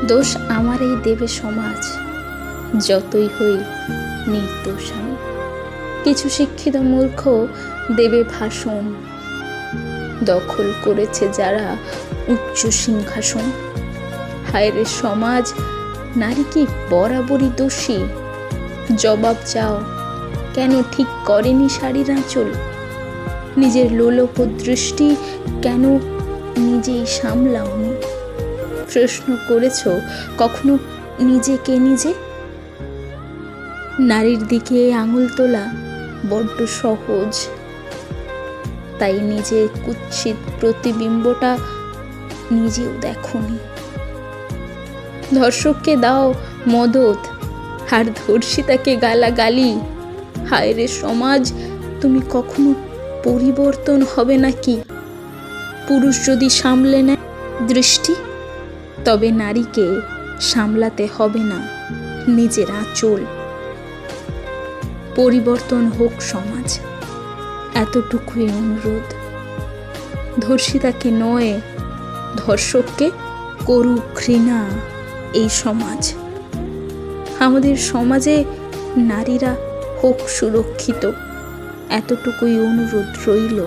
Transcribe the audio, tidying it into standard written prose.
দোষ আমারই দেবে সমাজ, যতই হই নির্দোষ আমি। কিছু শিক্ষিত মূর্খ দেবে ভাষণ, দখল করেছে যারা উচ্চ সিংহাসন। হায়রে সমাজ, নারী কি বরাবরই দোষী? জবাব চাও, কেন ঠিক করেনি শাড়ির আঁচল? নিজের লোলপ দৃষ্টি কেন নিজেই সামলাওনি? প্রশ্ন করেছ কখনো নিজেকে নিজে? নারীর দিকে আঙুল তোলা বড্ড সহজ, তাই নিজের কুৎসিত প্রতিবিম্বটা নিজেও দেখোনি। ধর্ষককে দাও মদত আর ধর্ষিতাকে গালাগালি। হায়রে সমাজ, তুমি কখনো পরিবর্তন হবে নাকি? পুরুষ যদি সামলে নেয় দৃষ্টি, তবে নারীকে সামলাতে হবে না নিজের আঁচল। পরিবর্তন হোক সমাজ, এতটুকুই অনুরোধ। ধর্ষিতাকে নয়, ধর্ষককে করুক ঘৃণা এই সমাজ। আমাদের সমাজে নারীরা হোক সুরক্ষিত, এতটুকুই অনুরোধ রইল।